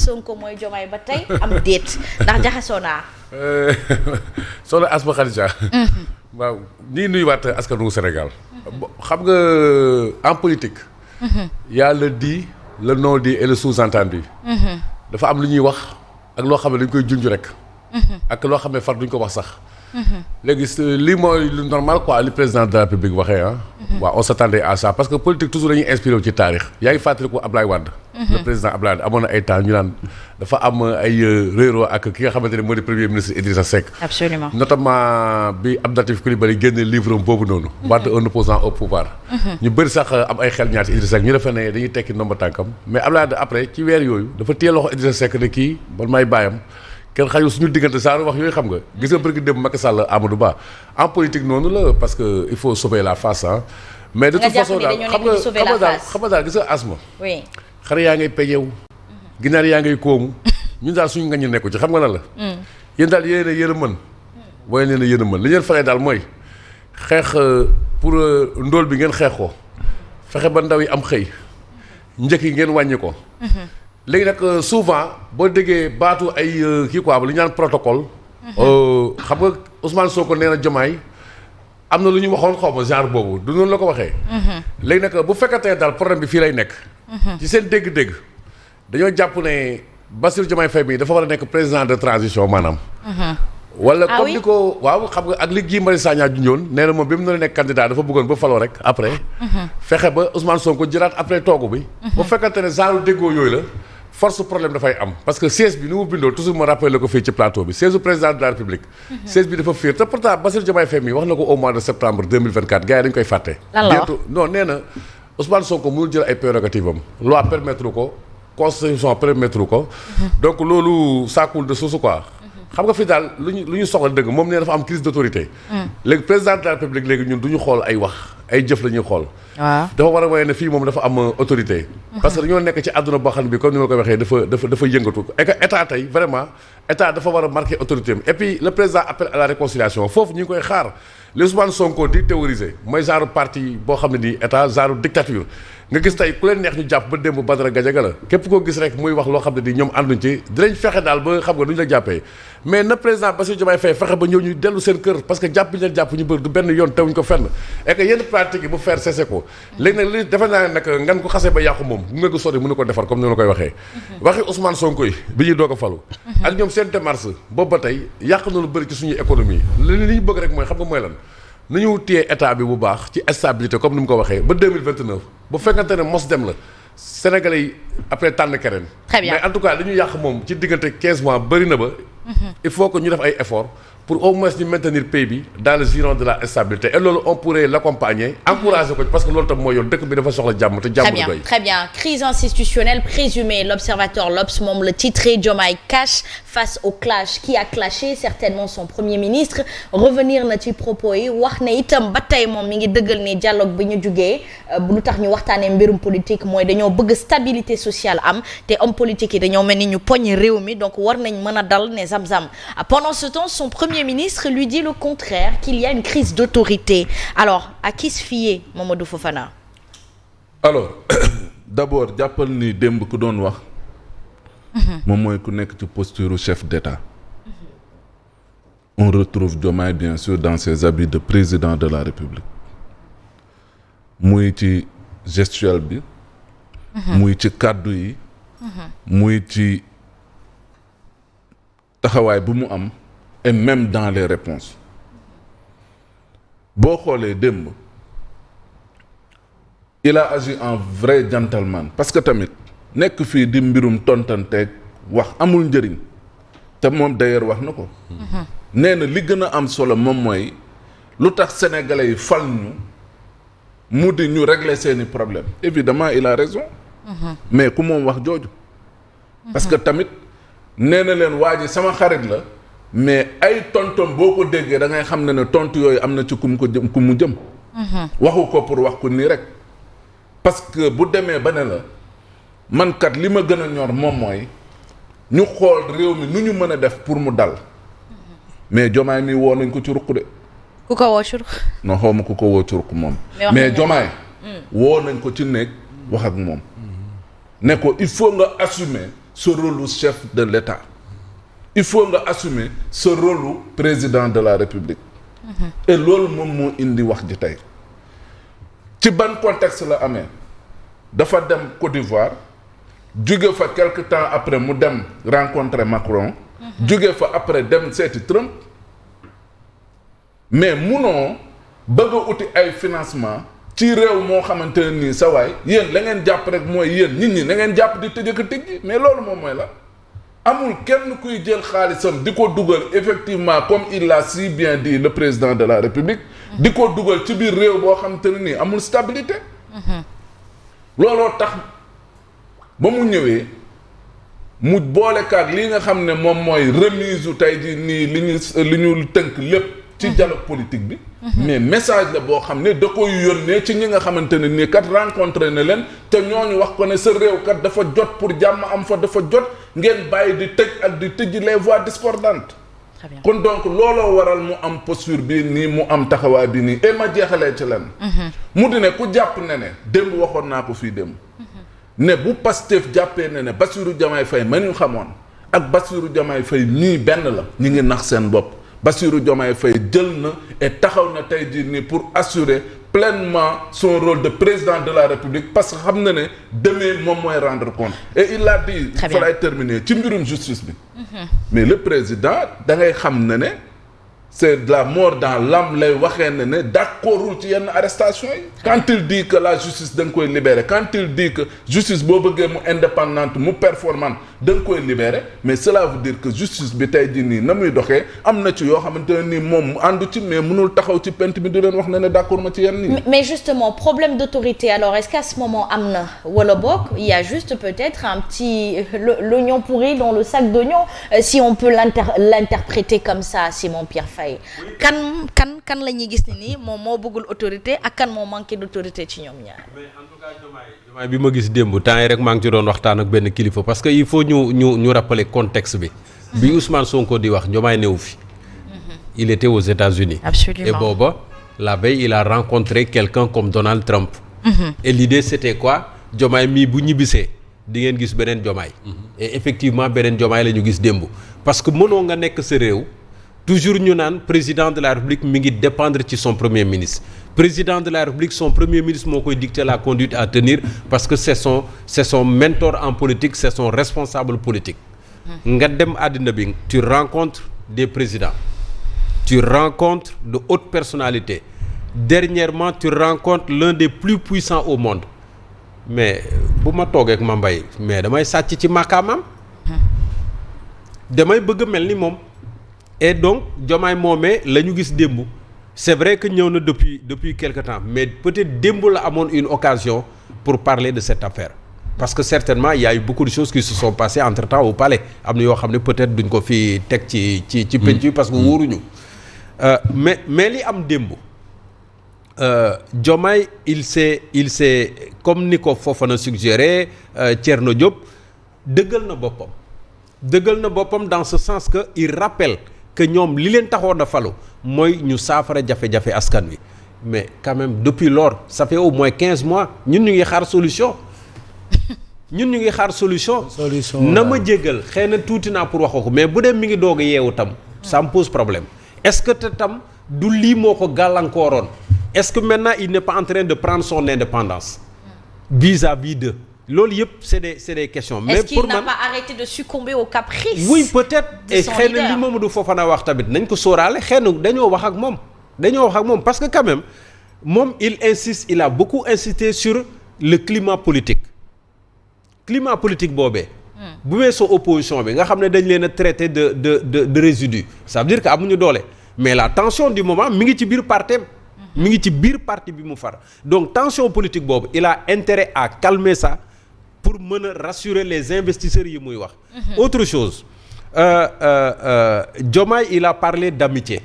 Sonko mooy Diomaye ba tey am déet ndax jaxasoo naa. soxna Asma Khadija. waaw nii nuyuwaat askanu Sénégal. xam nga en politique. y a le dit le non dit et le sous-entendu. dafa am lu ñuy wax ak loo xam ne dañ koy junj rek. ak loo xam ne far duñ ko wax sax. léegi lii mooy lu normal quoi li président de la République waxee ah. waaw on s'attendait à ça parce que politique toujours dañuy inspiré wu ci taarix yaa ngi fàttaliku Ablaye Wade. le président Ablaye Wade amoon na ay temps ñu naan dafa am ay réeroo ak ki nga xamante ne moo di premier ministre Idrissa Seck. absolument notamment bi Abdou Latif Coulibaly génne livre boobu noonu. Wade un opposant au pouvoir. ñu bëri sax am ay xel ñaar ci Idrissa Seck ñu defe ne dañuy tekki ndomba tànkam mais Ablaye Wade après ci weer yooyu dafa téye loxo Idrissa Seck ne kii man maay bàyyam. kenn xajul suñu diggante saa wax yooyu xam nga gis nga bëgg dem Macky Sall Amadou Ba en politique noonu la parce que il faut sauver la face ah. mais de toute façon daal xam nga daal gis nga asma. oui xar yaa ngay peñew. ginaar yaa ngay koomu. ñun daal suñu ngañu nekku ci xam nga lan la. yéen daal yéen a mën. booy leen yéen a mën li ngeen faree daal mooy xeex pour ndóol bi ngeen xeex ko fexe ba ndaw yi am xëy njëkk yi ngeen wàññi ko. léegi nag souvent boo déggee baatu ay kii quoi lu ñu naan protocole. xam nga Ousmane Sonko nee na Diomaye am na lu ñu waxoon xaw ma genre boobu du noonu la ko waxee. léegi nag bu fekkatee daal problème bi fii lay nekk. ci seen dégg-dégg dañoo jàpp ne Bassirou Diomaye Faye bi dafa war a nekk président de transition maanaam. wala comme ni ko waaw xam nga ak li Guy Marius Sagna junjoon nee na moom bi mu doon nekk candidat dafa bëggoon ba faloo rek après. fexe ba Ousmane Sonko jëlaat après toogu bi. bu fekkante ne genre déggoo yooyu la. force problème dafay am parce que siège bi ni mu bindoo toujours ma rappelé ko fii ci plateau bi siège du président de la République. siège bi dafa fiir te pourtant Bassirou Diomaye Faye mi wax na ko au mois de septembre 2024 gars yi dañu koy fàtte. lan la wax non nee na Ousmane Sonko mënul jël ay prérogatives am loi permettre ko constitution permettre ko. donc loolu ça coule de source quoi. xam nga fi daal lu ñu soxla dëgg moom nee dafa am crise d'autorité. léegi président de la République léegi ñun du ñu xool ay wax ay jëf la ñuy xool. waaw dafa war a woye ne fii moom dafa am autorité. parce que dañoo nekk ci àdduna boo xam ne bi comme ni ma ko waxee dafa yëngatu et que état tey vraiment état dafa war a marquer autorité am et puis le président appelle à la réconciliation foofu ñu ngi koy xaar li Ousmane Sonko di théoriser mooy genre parti boo xam ne nii état genre dictature. nga gis tey ku leen neex ñu jàpp ba démb Badara Gadiaga la képp koo gis rek muy wax loo xam ne di ñoom ànduñ ci dinañ fexe daal ba xam nga duñ la jàppee mais na président Bassirou Diomaye Faye fexe ba ñëw ñu dellu seen kër parce que jàpp bi ñu leen jàpp ñu bëri du benn yoon tewuñ ko fenn et que yenn pratique yi bu faire cessé ko léegi nag li defe naa ne nag ngan ko xasee ba yàqu moom bu nga ko sori mënu ko defar comme ni ma koy waxee waxi Ousmane Sonko yi bi ñuy doog a falu ak ñoom seen démarche boobu ba tey yàq na lu bëri ci suñu économie li ñu bëgg rek mooy xam nga mooy lan nañu téye état bi bu baax ci stabilité comme ni mu ko waxee ba 2029 bu fekkante ne mos dem la Sénégalais yi après tànn keneen. très bien mais en tout cas li ñu yàq moom ci diggante 15 mois bëri na ba. il faut que ñu def ay efforts pour au moins ñu maintenir pays bi dans le giron de la stabilité et loolu on pourrait l'accompagner encourager ko parce que loolu tam mooy yoon dëkk bi dafa soxla jàmm te jàmm du doy. très bien crise institutionnelle présumée l'observateur l'Obs moom le titré Diomaye cache face au clash qui a clashé certainement son premier ministre revenir na ci propos yi wax ne itam ba tey moom mi ngi dëggal ne dialogue bi ñu jugee lu tax ñu waxtaanee mbirum politique mooy dañoo bëgg stabilité sociale am te homme politique yi dañoo mel ni ñu poñ réew mi donc war nañ mën a dal ne zam-zam pendant ce temps son premier ministre lui dit le contraire qu'il y a une crise d'autorité alors à qui se fier Mamadou Fofana. alors d'abord jàppal ni démb ku doon wax moom mooy ku nekk ci posture chef d'État on retrouve Diomaye bien sûr dans ses habits de président de la République muy ci gestuelle bi muy ci kàddu yi muy ci taxawaay bu mu am et même dans les réponses boo xoolee démb il a agi en vrai gentleman parce que tamit nekk fii di mbirum tontanteeg wax amul njëriñ te moom d'ailleurs wax na ko nee na li gën a am solo moom mooy lu tax sénégalais yi fal ñu mu di ñu régler seeni problème évidemment il a raison mais ku moom wax jooju parce que tamit nee na leen waa ji sama xarit la mais ay tontom boo ko déggee da ngay xam ne tontu yooyu am na ci ku mu jëm waxu ko pour wax ko nii rek parce que bu demee ba ne la man kat li ma gën a ñor moom mooy ñu xool réew mi nu ñu mën a def pour mu dal mais Diomaye mi woo nañ ko ci ruq de ku ko woo ci ruq non xaw ma ku ko woo ci ruq moom mais Diomaye woo nañ ko ci néeg wax ak moom ne ko il faut nga assumer ce rôle chef de l'État il faut nga assumer ce rôle président de la République et loolu moom moo indi wax ji tey ci ban contexte la amee dafa dem Côte d'Ivoire jóge fa quelque temps après mu dem rencontrer Macron jóge fa après dem seeti Trump mais munoo bëgg a uti ay financement ci réew moo xamante ne nii sa waay yéen la ngeen jàpp rek mooy yéen nit ñi na ngeen jàpp di tëjëk a tëjji mais loolu moom mooy la amul kenn kuy jël xaalisam di ko dugal effectivement comme il l'a si bien dit le président de la République di ko dugal ci biir réew boo xamante ne nii amul stabilité looloo tax ba mu ñëwee mu boolekaat li nga xam ne moom mooy remise u tey ji nii li ñu tënk lépp ci dialogue politique bi mais message la boo xam ne da koy yónnee ci ñi nga xamante ne nii kat rencontré na leen te ñooñu wax ko ne sa réew kat dafa jot pour jàmm am fa dafa jot ngeen bàyyi di tëj ak di tëj les voix discordantes kon donc looloo waral mu am posture bi nii mu am taxawaay bi nii et ma jeexalee ci leen mu di ne ku jàpp ne démb waxoon naa ko fii démb ne bu Pastef jàppee ne Bassirou Diomaye Faye ma ñu xamoon ak Bassirou Diomaye Faye nii benn la ñu ngi nax seen bopp Bassirou Diomaye Faye jël na et taxaw na tey jii nii pour assurer pleinement son rôle de président de la République parce que xam na ne demain moom mooy rendre compte et il a dit fa lay terminer ci mbirum justice bi mais le président da ngay xam ne c'est de la mort dans l'âme lay waxee ne d'accordul ci yenn arrestation yi quand il dit que la justice da nga koy libérer quand il dit que justice boo bëggee mu indépendante mu performante da nga koy libérer mais cela veut dire que justice bi tey jii nii na muy doxee am na ci yoo xamante ne nii moom àndu ci mais mënul taxaw ci pent bi di leen wax ne d'accord ma ci yenn nii mais justement problème d'autorité alors est-ce qu'à ce moment am na wala boog il y a juste peut-être un petit l'oignon pourri dans le sac d'oignon si on peut l'interpréter comme ça Simon Pierre Faye kan la ñuy gis ne nii moom moo bëggul autorité ak kan moo manqué d'autorité ci ñoom ñaar. mais en tout cas Diomaye bi ma gis démb temps yi rek maa ngi ci doon waxtaan ak benn kilifa parce que il faut ñu rappeler contexte bi. bi Ousmane Sonko di wax Diomaye newu fi. il était aux États-Unis. Absolument. Et booba la veille il a rencontré quelqu'un comme Donald Trump. Et l'idée c'était quoi Diomaye mii bu ñibbisee di ngeen gis beneen Diomaye. Et effectivement beneen Diomaye la ñu gis démb parce que mënoo nga nekk sa réew. toujours ñu naan président de la République mi ngi dépendre ci son premier ministre président de la République son premier ministre moo koy dicter la conduite à tenir parce que c'est son mentor en politique c'est son responsable politique nga dem àddina bi tu rencontres des présidents tu rencontres de hautes personnalités dernièrement tu rencontres l'un des plus puissants au monde mais bu ma toogee ak ma mbay mais damay sàcc ci màkkaamam damay bëgg mel ni moom et donc Diomaye moomee la ñu gis démb c'est vrai que ñëw na depuis quelque temps mais peut-être démb la amoon une occasion pour parler de cette affaire parce que certainement il y a eu beaucoup de choses qui se sont passées entre-temps au palais am na yoo xam ne peut-être duñ ko fi teg ci penc yi parce que wóoruñu mais li am démb Diomaye il s'est comme ni ko Fofana suggéré Thierno Diop dëggal na boppam dans ce sens que il rappelle que ñoom li leen taxoon a falu mooy ñu saafara jafe-jafe askan wi mais quand même depuis lors ça fait au moins 15 mois ñun ñu ngi xaar solution na ma jéggal xëy na tuuti naa pour wax ko mais bu dee mi ngi doog a yeewu tam ça me pose problème est-ce que te tam du lii moo ko gàllankooroon est-ce que maintenant il n'est pas en train de prendre son indépendance vis-à-vis de loolu yëpp c'est des questions. Mais est-ce qu'il n'a pas arrêté de succomber aux caprices? Oui peut-être et xëy na li Mamadou Fofana wax tamit nañ ko sóoraale xëy na dañoo wax ak moom parce que quand même moom il a beaucoup insisté sur le climat politique boobee. bu weesoo opposition bi nga xam ne dañ leen a traité de résidu ça veut dire que amuñu doole mais la tension du moment mi ngi ci biir parti bi mu far donc tension politique boobu il a intérêt à calmer ça. pour mën a rassurer les investisseurs yi muy wax. Autre chose Diomaye il a parlé d'amitié